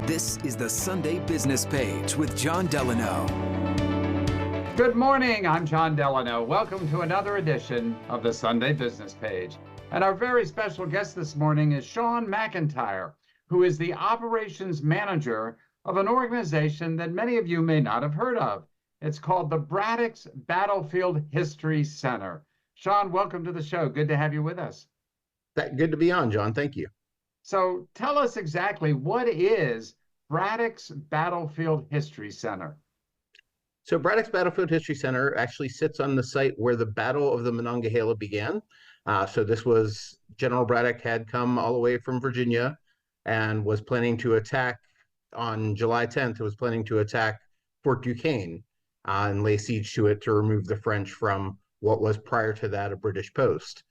This is the Sunday Business Page with Jon Delano. Good morning, I'm Jon Delano. Welcome to another edition of the Sunday Business Page. And our very special guest this morning is Shawn MacIntyre, who is the operations manager of an organization that many of you may not have heard of. It's called the Braddock Battlefield History Center. Shawn, welcome to the show. Good to have you with us. Good to be on, Jon. Thank you. So tell us exactly, what is Braddock's Battlefield History Center? So Braddock's Battlefield History Center actually sits on the site where the Battle of the Monongahela began. So this was General Braddock had come all the way from Virginia and was planning to attack on July 10th, was planning to attack Fort Duquesne and lay siege to it to remove the French from what was prior to that a British post.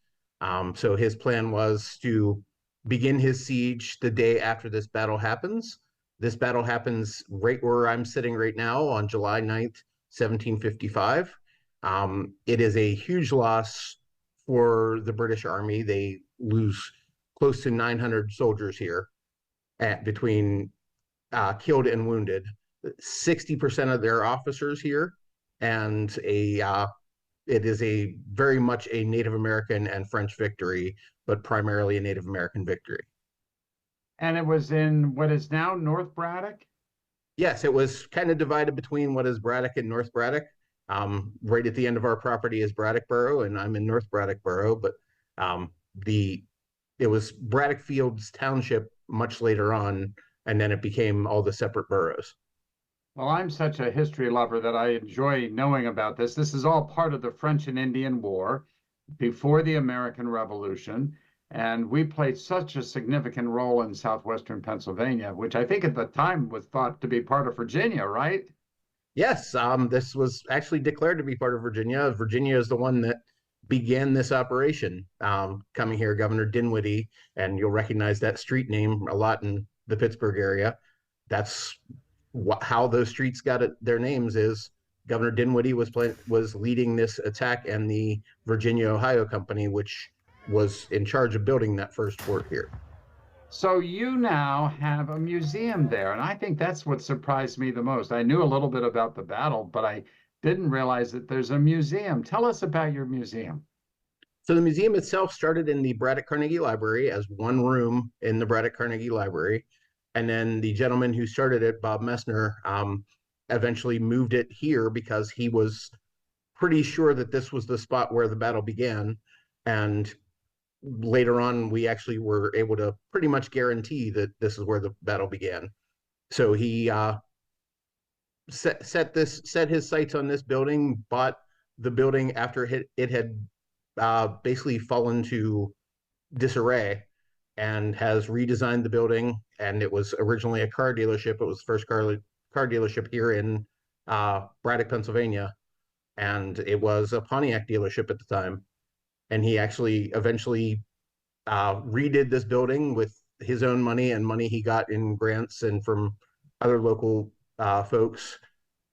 So his plan was to begin his siege the day after this battle happens. This battle happens right where I'm sitting right now on July 9th, 1755. It is a huge loss for the British Army. They lose close to 900 soldiers here between killed and wounded. 60% of their officers here, and it is a very much a Native American and French victory, but primarily a Native American victory. And it was in what is now North Braddock? Yes, it was kind of divided between what is Braddock and North Braddock. Right at the end of our property is Braddock Borough, and I'm in North Braddock Borough, but it was Braddock Fields Township much later on, and then it became all the separate boroughs. Well, I'm such a history lover that I enjoy knowing about this. This is all part of the French and Indian War before the American Revolution. And we played such a significant role in southwestern Pennsylvania, which I think at the time was thought to be part of Virginia, right? Yes, this was actually declared to be part of Virginia. Virginia is the one that began this operation. Coming here, Governor Dinwiddie, and you'll recognize that street name a lot in the Pittsburgh area. That's how those streets got their names. Is Governor Dinwiddie was leading this attack, and the Virginia-Ohio Company, which was in charge of building that first fort here. So you now have a museum there, and I think that's what surprised me the most. I knew a little bit about the battle, but I didn't realize that there's a museum. Tell us about your museum. So the museum itself started in the Braddock Carnegie Library as one room in the Braddock Carnegie Library. And then the gentleman who started it, Bob Messner, eventually moved it here because he was pretty sure that this was the spot where the battle began. And later on, we actually were able to pretty much guarantee that this is where the battle began. So he set his sights on this building, bought the building after it had basically fallen to disarray, and has redesigned the building. And it was originally a car dealership. It was the first car dealership here in Braddock, Pennsylvania. And it was a Pontiac dealership at the time. And he actually eventually redid this building with his own money and money he got in grants and from other local folks,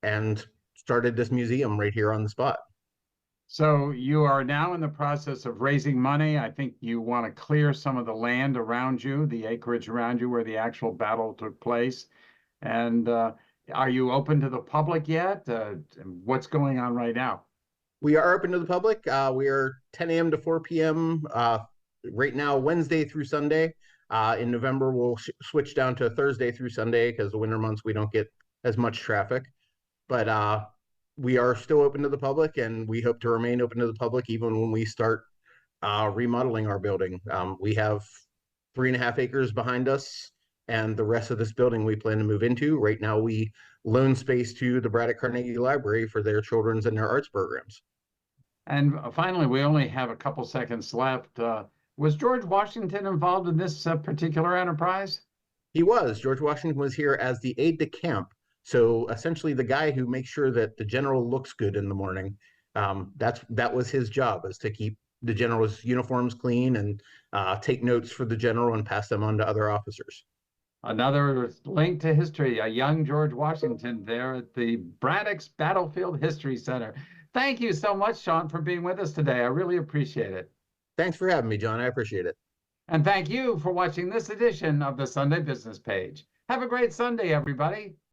and started this museum right here on the spot. So you are now in the process of raising money. I think you want to clear some of the land around you, the acreage around you where the actual battle took place. And are you open to the public yet? What's going on right now? We are open to the public. We are 10 a.m. to 4 p.m. Right now, Wednesday through Sunday. In November, we'll switch down to Thursday through Sunday because the winter months we don't get as much traffic. But we are still open to the public, and we hope to remain open to the public even when we start remodeling our building. We have 3.5 acres behind us, and the rest of this building we plan to move into. Right now, we loan space to the Braddock Carnegie Library for their children's and their arts programs. And finally, we only have a couple seconds left. Was George Washington involved in this particular enterprise? He was. George Washington was here as the aide-de-camp. So essentially the guy who makes sure that the general looks good in the morning. That was his job, is to keep the general's uniforms clean and take notes for the general and pass them on to other officers. Another link to history, a young George Washington there at the Braddock's Battlefield History Center. Thank you so much, Shawn, for being with us today. I really appreciate it. Thanks for having me, Jon. I appreciate it. And thank you for watching this edition of the Sunday Business Page. Have a great Sunday, everybody.